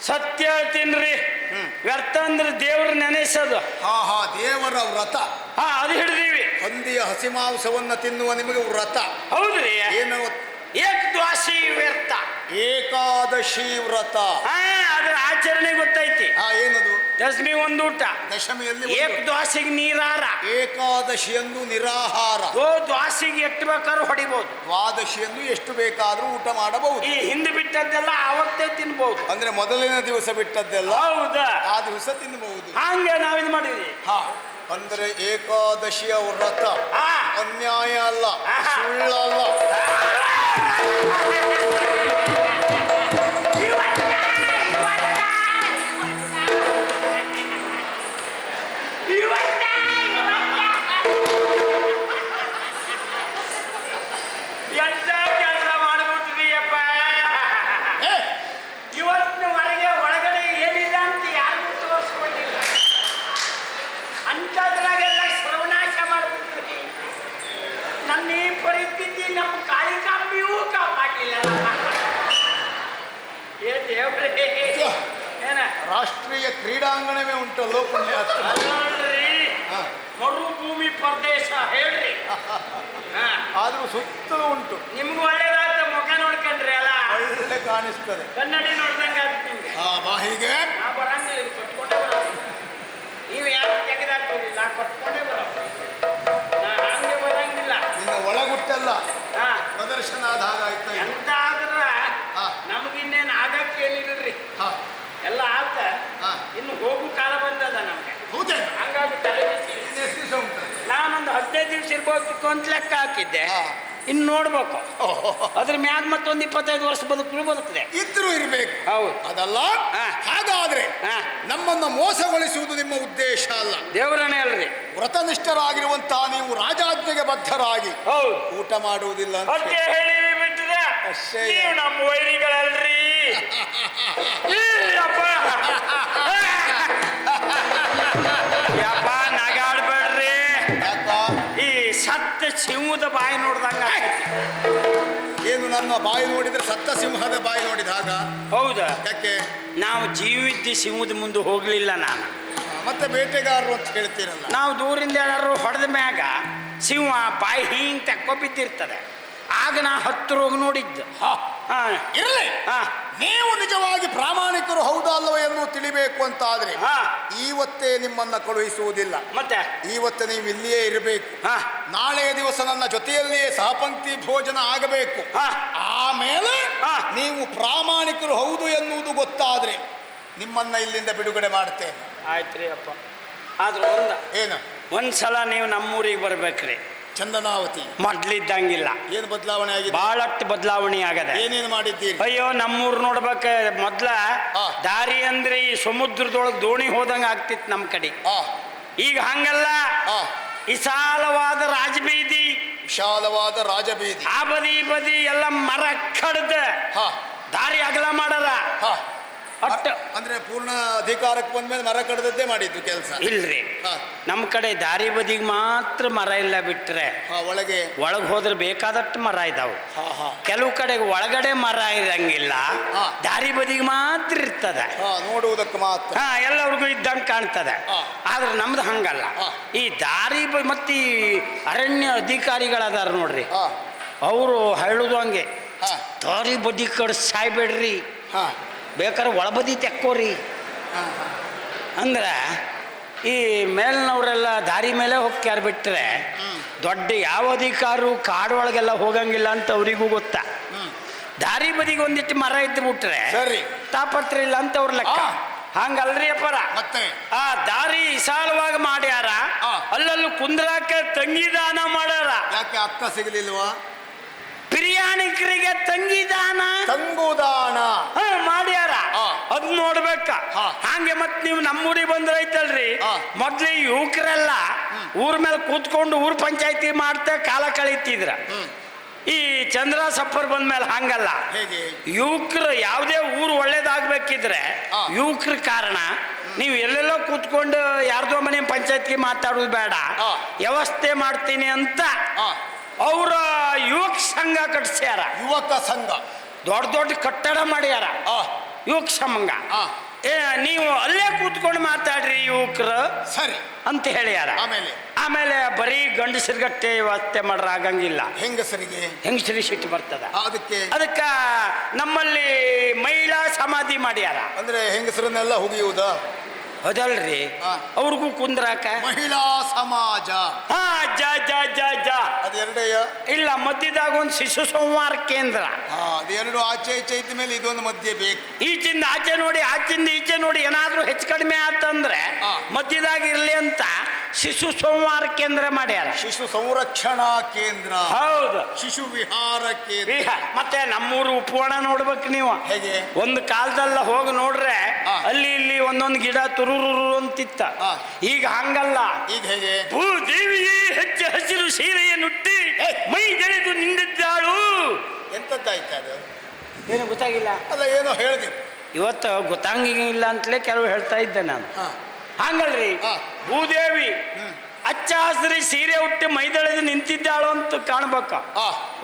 ಸತ್ಯ ತಿನ್ರಿ. ವ್ಯರ್ಥ ಅಂದ್ರೆ ದೇವ್ರ ನೆನೆಸೋದು. ದೇವರ ವ್ರತ. ಅದು ಹಿಡಿದೀವಿ. ಹಂದಿಯ ಹಸಿ ಮಾಂಸವನ್ನ ತಿನ್ನುವ ನಿಮಗೆ ವ್ರತ. ಹೌದ್ರಿ. ಏನು ಏಕದ್ವಾಸಿ ವ್ಯರ್ಥ. ಏಕಾದಶಿ ವ್ರತ. ಅದ್ರ ಆಚರಣೆ ಗೊತ್ತೈತಿ. ಏನದು? ದಶಮಿ ಒಂದು ಊಟ, ದಶಮಿಯಲ್ಲಿ ಏಕದ್ವಾಸಿಗೆ ನೀರಾರ, ಏಕಾದಶಿಯಂದು ನಿರಾಹಾರ, ದ್ವಾಸಿಗೆ ಎಷ್ಟು ಬೇಕಾದ್ರೂ ಹೊಡಿಬಹುದು, ದ್ವಾದಶಿಯಂದು ಎಷ್ಟು ಬೇಕಾದ್ರೂ ಊಟ ಮಾಡಬಹುದು. ಈ ಹಿಂದೆ ಬಿಟ್ಟದ್ದೆಲ್ಲ ಆವತ್ತೇ ತಿನ್ಬಹುದು. ಅಂದ್ರೆ ಮೊದಲನೇ ದಿವಸ ಬಿಟ್ಟದ್ದೆಲ್ಲ ಹೌದಾ ಆ ದಿವಸ ತಿನ್ನಬಹುದು. ಹಂಗೆ ನಾವಿದ್ ಮಾಡಿದ್ವಿ. ಅಂದ್ರೆ ಏಕಾದಶಿಯ ವ್ರತ ಅನ್ಯಾಯ ಅಲ್ಲ, ಸುಳ್ಳಲ್ಲ. ಕೆಲಸ ಮಾಡ್ಬಿಟ್ರಿ ಅಪ್ಪ. ಇವತ್ತಿನ ಒಳಗಡೆ ಏನಿಲ್ಲ ಅಂತ ಯಾರಿಗೂ ತೋರಿಸ್ಕೊಂಡಿಲ್ಲ. ಅಂಥದ್ರಾಗೆಲ್ಲ ಸರ್ವನಾಶ ಮಾಡ್ಬಿಟ್ರಿ. ನನ್ನ ಈ ಪರಿಸ್ಥಿತಿ ನಮ್ಮ ಕಾಳಿಕಾಂಬಿಯೂ ಕಾಪಾಡಿಲ್ಲ. ಏ ದೇವ್ರೇ, ಏನ ರಾಷ್ಟ್ರೀಯ ಕ್ರೀಡಾಂಗಣವೇ ಉಂಟಲ್ಲೋ ಪುಣ್ಯಾತ್ಮ. ನೋಡ್ರಿ, ಮರುಭೂಮಿ ಪ್ರದೇಶ ಹೇಳ್ರಿ. ಆದ್ರೂ ಸುತ್ತಲೂ ಉಂಟು. ನಿಮ್ಗೂ ಒಳ್ಳೇದಾದ ಮುಖ ನೋಡ್ಕೊಂಡ್ರಿ ಅಲ್ಲ, ಒಳ್ಳೆ ಕಾಣಿಸ್ತದೆ. ಕನ್ನಡಿ ನೋಡ್ದಂಗ ನಿಮ್ಗೆ. ಬಾ ಹೀಗೆ. ನಾ ಬರಂಗಿಲ್ಲ, ಇದು ಕಟ್ಕೊಂಡೇ ಬರೋದು. ನೀವು ಯಾರು ತೆಗೆದಾಕ್ತೀರಿ? ನಾ ಕಟ್ಕೊಂಡೇ ಬರೋದು. ನಾ ಹಂಗೆ ಬರಂಗಿಲ್ಲ. ನಿನ್ನ ಒಳಗುಟ್ಟೆಲ್ಲ ಹಾ, ಪ್ರದರ್ಶನ ಆದ ಹಾಗಾಯ್ತು. ಎಂತ ಆದ್ರ ನಮಗಿನ್ನೇನು ಆಗಕ್ಕೇನಿಲ್ರಿ. ಎಲ್ಲ ಆತ. ಇನ್ನು ಹೋಗು ಕಾಲ ಬಂದದ ನಮ್ಗೆ. ಹಂಗಾಗಿ ತಲೆ ಬಿಸಿ. ನಾನೊಂದು 15 ದಿವಸ ಇರ್ಬೇಕು ಅಂತ ಲೆಕ್ಕ ಹಾಕಿದ್ದೆ. ಇನ್ನು ನೋಡ್ಬೇಕು, ಅದ್ರ ಮ್ಯಾಗ ಮತ್ತೊಂದು 25 ವರ್ಷ ಬದುಕ್ತದೆ. ಇದ್ರೂ ಇರ್ಬೇಕು. ಹೌದು. ಅದಲ್ಲ, ಹಾಗಾದ್ರೆ ನಮ್ಮನ್ನ ಮೋಸಗೊಳಿಸುವುದು ನಿಮ್ಮ ಉದ್ದೇಶ ಅಲ್ಲ. ದೇವರನ್ನೇ ಅಲ್ರಿ. ವ್ರತನಿಷ್ಠರಾಗಿರುವಂತಹ ನೀವು ರಾಜಾಜ್ಞೆಗೆ ಬದ್ಧರಾಗಿ ಹೌದು ಊಟ ಮಾಡುವುದಿಲ್ಲ ಅಂತ ಅಷ್ಟೇ ಹೇಳಿ ಬಿಟ್ಟಿದೆ. ನೀವು ನಮ್ಮ ವೈರಿಗಳಲ್ರಿ. ಯಪ್ಪ ನಗಾಡ್ಬೇಡ್ರಿ. ಈ ಸತ್ತ ಸಿಂಹದ ಬಾಯಿ ನೋಡ್ದಂಗ. ಏನು ನನ್ನ ಬಾಯಿ ನೋಡಿದ್ರೆ ಸತ್ತ ಸಿಂಹದ ಬಾಯಿ ನೋಡಿದ ಹಾಗ? ಹೌದಾ? ಯಾಕೆ? ನಾವು ಜೀವಿದ್ದ ಸಿಂಹದ ಮುಂದೆ ಹೋಗ್ಲಿಲ್ಲ ನಾನು. ಮತ್ತೆ ಬೇಟೆಗಾರರು ಅಂತ ಹೇಳ್ತೀರಲ್ಲ. ನಾವು ದೂರಿಂದ ಯಾರು ಹೊಡೆದ ಮ್ಯಾಗ ಸಿಂಹ ಬಾಯಿ ಹಿಂಗ್ ತಕ್ಕೋ ಬಿದ್ದಿರ್ತದೆ. ಆಗ ನಾ ಹತ್ತು ರೋಗ ನೋಡಿದ್ದು. ಇರಲಿ, ನೀವು ನಿಜವಾಗಿ ಪ್ರಾಮಾಣಿಕರು ಹೌದಾ ಅಲ್ಲವೋ ಎಂದು ತಿಳಿಬೇಕು ಅಂತ ಆದ್ರೆ ಇವತ್ತೇ ನಿಮ್ಮನ್ನ ಕಳುಹಿಸುವುದಿಲ್ಲ. ಮತ್ತೆ ಇವತ್ತೇ ನೀವು ಇಲ್ಲಿಯೇ ಇರಬೇಕು. ನಾಳೆಯ ದಿವಸ ನನ್ನ ಜೊತೆಯಲ್ಲಿಯೇ ಸಹಪಂಕ್ತಿ ಭೋಜನ ಆಗಬೇಕು. ಆಮೇಲೆ ನೀವು ಪ್ರಾಮಾಣಿಕರು ಹೌದು ಎನ್ನುವುದು ಗೊತ್ತಾದ್ರೆ ನಿಮ್ಮನ್ನ ಇಲ್ಲಿಂದ ಬಿಡುಗಡೆ ಮಾಡ್ತೇನೆ. ಆಯ್ತ್ರಿ ಅಪ್ಪ. ಆದ್ರೂ ಏನು, ಒಂದ್ಸಲ ನೀವು ನಮ್ಮೂರಿಗೆ ಬರ್ಬೇಕ್ರಿ. ಚಂದನಾವತಿ ಮೊದ್ಲಿದ್ದಂಗಿಲ್ಲ. ಏನು ಬದಲಾವಣೆ ಆಗಿದೆ? ಬಹಳಷ್ಟು ಬದಲಾವಣೆ ಆಗದೆ. ಏನೇನು ಮಾಡಿದ್ದೀರಿ? ಅಯ್ಯೋ, ನಮ್ಮೂರ್ ನೋಡ್ಬೇಕ. ಮೊದ್ಲ ದಾರಿ ಅಂದ್ರೆ ಈ ಸಮುದ್ರದೊಳಗೆ ದೋಣಿ ಹೋದಂಗ ಆಗ್ತಿತ್ತು ನಮ್ ಕಡೆ. ಈಗ ಹಂಗಲ್ಲ, ವಿಶಾಲವಾದ ರಾಜಬೀದಿ. ವಿಶಾಲವಾದ ರಾಜಬೀದಿ. ಆ ಬದಿ ಈ ಬದಿ ಎಲ್ಲ ಮರ ಕಡ್ದ ದಾರಿ ಅಗಲ ಮಾಡಾರ. ಅಂದ್ರೆ ಪೂರ್ಣ ಅಧಿಕಾರಕ್ಕೆ ಬಂದ್ಮೇಲೆ ಮರ ಕಡ್ದದ್ದೇ ಮಾಡಿದ್ದು ಕೆಲಸ ಇಲ್ರಿ. ನಮ್ ಕಡೆ ದಾರಿ ಬದಿಗೆ ಮಾತ್ರ ಮರ ಇಲ್ಲ, ಬಿಟ್ರೆ ಒಳಗ್ ಹೋದ್ರೆ ಬೇಕಾದಷ್ಟು ಮರ ಇದಾವೆ. ಕೆಲವು ಕಡೆಗೆ ಒಳಗಡೆ ಮರ ಇರಂಗಿಲ್ಲ, ದಾರಿ ಬದಿಗೆ ಮಾತ್ರ ಇರ್ತದೆ. ನೋಡುವುದಕ್ಕೆ ಮಾತ್ರ ಎಲ್ಲರಿಗೂ ಇದ್ದಂಗೆ ಕಾಣ್ತದೆ. ಆದ್ರೆ ನಮ್ದು ಹಂಗಲ್ಲ. ಈ ದಾರಿ ಮತ್ತೆ ಈ ಅರಣ್ಯ ಅಧಿಕಾರಿಗಳದಾರ ನೋಡ್ರಿ, ಅವರು ಹೇಳುದು ಹಂಗೆ, ದಾರಿ ಬದಿ ಕಡೆ ಸಾಯ್ಬೇಡ್ರಿ, ಬೇಕಾದ್ರೆ ಒಳಬದಿ ತೆಕ್ಕೋರಿ ಅಂದ್ರೆ ಈ ಮೇಲ್ನವರೆಲ್ಲ ದಾರಿ ಮೇಲೆ ಹೋಗ್ಯಾರ. ಬಿಟ್ರೆ ದೊಡ್ಡ ಯಾವ ಅಧಿಕಾರು ಕಾಡು ಒಳಗೆಲ್ಲ ಹೋಗಂಗಿಲ್ಲ ಅಂತ ಅವರಿಗೂ ಗೊತ್ತಾ. ದಾರಿ ಬದಿಗೆ ಒಂದಿಟ್ಟು ಮರ ಇದ್ದು ಬಿಟ್ರೆ ತಾಪತ್ರ ಇಲ್ಲ ಅಂತ ಅವ್ರ ಲೆಕ್ಕ. ಹಂಗಲ್ರಿ ಅಪ್ಪರ. ಆ ದಾರಿ ವಿಶಾಲವಾಗಿ ಮಾಡ್ಯಾರ, ಅಲ್ಲಲ್ಲೂ ಕುಂದ್ರಾಕ ತಂಗಿದಾನ ಮಾಡ್ಯಾರ. ಯಾಕೆ ಅಕ್ಕ ಸಿಗಲಿಲ್ವಾ? ಪ್ರಯಾಣಿಕರಿಗೆ ತಂಗುದಾನ ಮಾಡ್ಯಾರ. ಅದ್ ನೋಡ್ಬೇಕ. ಹಂಗೆ ಮತ್ ನೀವು ನಮ್ಮೂರಿಗೆ ಬಂದ್ರೈತಲ್ರಿ, ಮೊದ್ಲು ಯುವಕರೆಲ್ಲ ಊರ್ ಮೇಲೆ ಕೂತ್ಕೊಂಡು ಊರ್ ಪಂಚಾಯತಿ ಮಾಡ್ತಾ ಕಾಲ ಕಳೀತಿದ್ರ. ಈ ಚಂದ್ರ ಸಪ್ಪರ್ ಬಂದ್ಮೇಲೆ ಹಂಗಲ್ಲ. ಯುವಕರು ಯಾವುದೇ ಊರು ಒಳ್ಳೇದಾಗ್ಬೇಕಿದ್ರೆ ಯುವಕರ ಕಾರಣ ನೀವು ಎಲ್ಲೆಲ್ಲೋ ಕೂತ್ಕೊಂಡು ಯಾರ್ದೋ ಮನೆ ಪಂಚಾಯತ್ಗೆ ಮಾತಾಡೋದು ಬೇಡ, ವ್ಯವಸ್ಥೆ ಮಾಡ್ತೀನಿ ಅಂತ ಅವರ ಯುವಕ ಸಂಘ ಕಟ್ಸ್ಯಾರ. ಯುವಕ ಸಂಘ ದೊಡ್ಡ ದೊಡ್ಡ ಕಟ್ಟಡ ಮಾಡ್ಯಾರ ಯುವಕ ಸಂಘ. ನೀವು ಅಲ್ಲೇ ಕೂತ್ಕೊಂಡು ಮಾತಾಡ್ರಿ ಯುವಕರು ಸರಿ ಅಂತ ಹೇಳ್ಯಾರ. ಆಮೇಲೆ ಬರೀ ಗಂಡಸರಿಗಟ್ಟೆ ವಾಸ್ತೆ ಮಾಡ್ರ ಆಗಂಗಿಲ್ಲ, ಹೆಂಗಸರಿಗೆ ಹೆಂಗಸರಿ ಸಿಟ್ಟು ಬರ್ತದ. ಅದಕ್ಕ ನಮ್ಮಲ್ಲಿ ಮಹಿಳಾ ಸಮಾಧಿ ಮಾಡ್ಯಾರ. ಅಂದ್ರೆ ಹೆಂಗಸರನ್ನೆಲ್ಲ ಹುಗಿಯುವುದಾ? ಹೌದಲ್ರಿ, ಅವ್ರಿಗೂ ಕುಂದ್ರಾಕ ಮಹಿಳಾ ಸಮಾಜ. ಅದೆರಡೆಯ ಇಲ್ಲ, ಮಧ್ಯದಾಗ ಒಂದು ಶಿಶು ಸಂವಾರ ಕೇಂದ್ರ. ಅದೆರಡು ಆಚೆ ಈಚೆ ಇದ್ದ ಮೇಲೆ ಇದೊಂದು ಮಧ್ಯೆ ಬೇಕು. ಈಚಿಂದ ಆಚೆ ನೋಡಿ, ಆಚಿಂದ ಈಚೆ ನೋಡಿ, ಏನಾದ್ರೂ ಹೆಚ್ಚು ಕಡಿಮೆ ಆತಂದ್ರೆ ಮಧ್ಯದಾಗ ಇರ್ಲಿ ಅಂತ ಶಿಶು ಸಂವಾರ ಕೇಂದ್ರ ಮಾಡ್ಯಾರ. ಶಿಶು ಸಂರಕ್ಷಣಾ ಕೇಂದ್ರ. ಹೌದು, ಶಿಶು ವಿಹಾರ ಕೇಂದ್ರ. ಮತ್ತೆ ನಮ್ಮೂರು ಉಪವನ ನೋಡ್ಬೇಕು ನೀವು. ಹೇಗೆ? ಒಂದು ಕಾಲದಲ್ಲ ಹೋಗಿ ನೋಡ್ರೆ ಅಲ್ಲಿ ಇಲ್ಲಿ ಒಂದೊಂದು ಗಿಡ ತುರುರು ಅಂತಿತ್ತ. ಈಗ ಹಂಗಲ್ಲ. ಈಗ ಹೇಗೆ? ಭೂದೇವಿಯೇ ಹೆಚ್ಚು ಹಸಿರು ಸೀರೆಯ ನುಟ್ಟಿ ಮೈ ಜಳೆದು ನಿಂದಿದ್ದಾಳು. ಎಂತದ್ದಾಯ್ತು ಅದು? ಏನು ಗೊತ್ತಾಗಿಲ್ಲ ಅಲ್ಲ, ಏನೋ ಹೇಳಿದೆ ಇವತ್ತು. ಗೊತ್ತಾಗಿಲ್ಲ ಅಂತಲೇ ಕೆಲವು ಹೇಳ್ತಾ ಇದ್ದೆ ನಾನು. ಹಂಗಲ್ರಿ, ಭೂದೇವಿ ಅಚ್ಚ ಹಸಿರಿ ಸೀರೆ ಉಟ್ಟಿ ಮೈದಳೆದು ನಿಂತಿದ್ದಾಳು ಅಂತ ಕಾಣ್ಬೇಕ.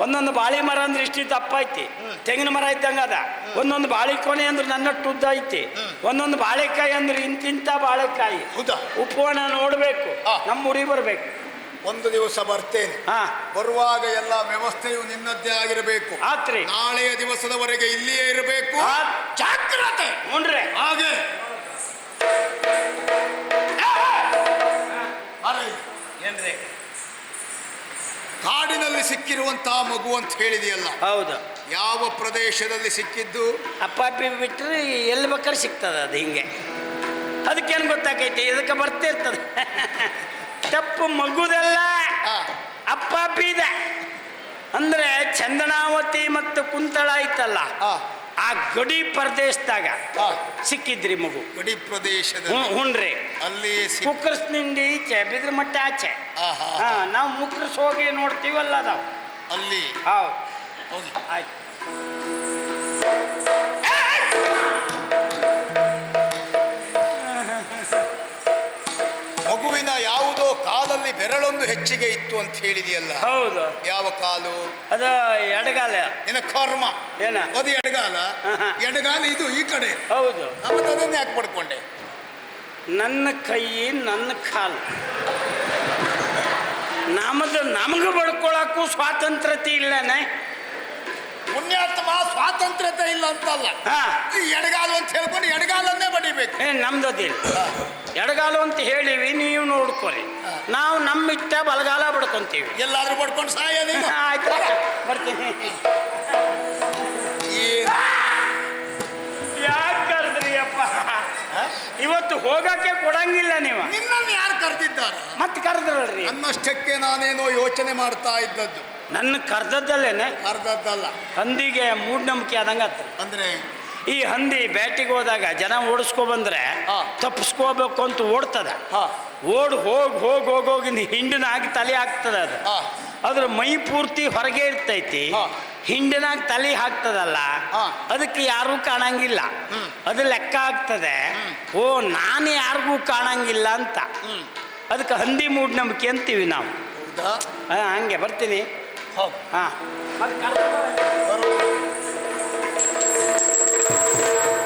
ಒಂದೊಂದು ಬಾಳಿ ಮರ ಅಂದ್ರೆ ಇಷ್ಟು ದಪ್ಪ ಐತಿ, ತೆಂಗಿನ ಮರ ಇದ್ದಂಗ ಅದ. ಒಂದೊಂದು ಬಾಳಿಕೊನೆ ಅಂದ್ರೆ ನನ್ನಟ್ಟು ಉದ್ದ ಐತಿ. ಒಂದೊಂದು ಬಾಳೆಕಾಯಿ ಅಂದ್ರೆ ಇಂತಿಂತ ಬಾಳೆಕಾಯಿ. ಉಪವನ ನೋಡ್ಬೇಕು, ನಮ್ಮ ಊರಿ ಬರ್ಬೇಕು. ಒಂದು ದಿವಸ ಬರ್ತೇನೆ. ಬರುವಾಗ ಎಲ್ಲ ವ್ಯವಸ್ಥೆಯು ನಿನ್ನದ್ದೇ ಆಗಿರಬೇಕು. ಆತ್ರಿ, ನಾಳೆಯ ದಿವಸದವರೆಗೆ ಇಲ್ಲಿಯೇ ಇರಬೇಕು. ಜಾಗ್ರತೆ. ನೋಡ್ರೆ ಹಾಗೆ ಏನ್ರಿ, ಕಾಡಿನಲ್ಲಿ ಸಿಕ್ಕಿರುವಂತಹ ಮಗು ಅಂತ ಹೇಳಿದೆಯಲ್ಲ, ಹೌದು. ಯಾವ ಪ್ರದೇಶದಲ್ಲಿ ಸಿಕ್ಕಿದ್ದು? ಅಪ್ಪಾಪಿ ಬಿಟ್ರೆ ಎಲ್ಲಿ ಬೇಕಾದ್ರೆ ಸಿಗ್ತದ ಅದು. ಹಿಂಗೆ ಅದಕ್ಕೇನು ಗೊತ್ತಾಕೈತಿ, ಇದಕ್ಕೆ ಬರ್ತಿರ್ತದೆ. ತಪ್ಪು ಮಗುದೆಲ್ಲ ಅಪ್ಪಾಪಿದ. ಅಂದ್ರೆ ಚಂದನಾವತಿ ಮತ್ತು ಕುಂತಳ ಐತಲ್ಲ, ಆ ಗಡಿ ಪ್ರದೇಶದಾಗ ಸಿಕ್ಕಿದ್ರಿ ಮಗು. ಗಡಿ ಪ್ರದೇಶದಲ್ಲಿ? ಹುಣ್ರಿ, ಅಲ್ಲಿ ಕುಕ್ಕರ್ಸ್ನಿಂದ ಈಚೆ ಬಿದ್ರ ಮಟ್ಟ ಆಚೆ. ನಾವು ಮುಕ್ರಸ್ ಹೋಗಿ ನೋಡ್ತೀವಲ್ಲ ಅದಾವ ಅಲ್ಲಿ. ಹೌದು, ಆಯ್ತು. ಮಗುವಿನ ಯಾವುದೋ ಕಾಲಲ್ಲಿ ಬೆರಳೊಂದು ಹೆಚ್ಚಿಗೆ ಇತ್ತು ಅಂತ ಹೇಳಿದೆಯಲ್ಲ? ಹೌದು. ಯಾವ ಕಾಲು? ಅದ ಎಡಗಾಲ. ಏನ ಕರ್ಮ? ಏನ ಅದು ಎಡಗಾಲ? ಎಡಗಾಲ ಇದು ಈ ಕಡೆ. ಹೌದು. ಮತ್ತೆ ಅದನ್ನ ಯಾಕೆ ಪಡ್ಕೊಂಡೆ? ನನ್ನ ಕೈ ನನ್ನ ಕಾಲು ನಮಗೆ ಬಡ್ಕೊಳಕ್ಕೂ ಸ್ವಾತಂತ್ರ್ಯತೆ ಇಲ್ಲನೆ. ಪುಣ್ಯಾತ್ಮ, ಸ್ವಾತಂತ್ರ್ಯತೆ ಇಲ್ಲ ಅಂತಲ್ಲ, ಈ ಎಡಗಾಲು ಅಂತ ಹೇಳ್ಕೊಂಡು ಎಡಗಾಲನ್ನೇ ಬಡಿಬೇಕು. ನಮ್ದಿಲ್ಲ, ಎಡಗಾಲು ಅಂತ ಹೇಳಿವಿ, ನೀವು ನೋಡ್ಕೊರಿ. ನಾವು ನಮ್ಮ ಇಷ್ಟ ಬಲಗಾಲ ಬಡ್ಕೊಂತೀವಿ. ಎಲ್ಲಾದ್ರೂ ಬಡ್ಕೊಂಡು ಸಾಯ ನೀನು. ಆಯ್ತು, ಬರ್ತೀನಿ. ಯಾಕೆ ಕರೆದ್ರಿ ಅಪ್ಪ? ಇವತ್ತು ಹೋಗಕ್ಕೆ ಕೊಡಂಗಿಲ್ಲ ನೀವು. ನಿನ್ನನ್ನು ಯಾರು ಕರೆದಿದ್ದಾರೆ? ಮತ್ತೆ ಕರೆದ್ರಲ್ರಿ. ನನ್ನಷ್ಟಕ್ಕೆ ನಾನೇನೋ ಯೋಚನೆ ಮಾಡ್ತಾ ಇದ್ದದ್ದು. ನನ್ನ ಕರ್ದದ್ದಲ್ಲೇನೆ? ಕರ್ದದ್ದಲ್ಲ, ಹಂದಿಗೆ ಮೂಢನಂಬಿಕೆ ಆದಂಗ. ಅಂದ್ರೆ ಈ ಹಂದಿ ಬೇಟೆಗೆ ಹೋದಾಗ ಜನ ಓಡಿಸ್ಕೊ ಬಂದ್ರೆ ತಪ್ಪಿಸ್ಕೋಬೇಕು ಅಂತ ಓಡ್ತದ. ಹೋಗಿ ಹಿಂಡಿನಾಗ ತಲೆ ಹಾಕ್ತದ. ಅದು ಅದ್ರ ಮೈ ಪೂರ್ತಿ ಹೊರಗೆ ಇರ್ತೈತಿ. ಹಿಂಡಿನಾಗ ತಲೆ ಹಾಕ್ತದಲ್ಲ, ಅದಕ್ಕೆ ಯಾರೂ ಕಾಣಂಗಿಲ್ಲ. ಅದು ಲೆಕ್ಕ ಆಗ್ತದೆ, ಓ ನಾನು ಯಾರಿಗೂ ಕಾಣಂಗಿಲ್ಲ ಅಂತ. ಅದಕ್ಕೆ ಹಂದಿ ಮೂಢನಂಬಿಕೆ ಅಂತೀವಿ ನಾವು. ಹಂಗೆ ಬರ್ತೀನಿ. ಹಾ,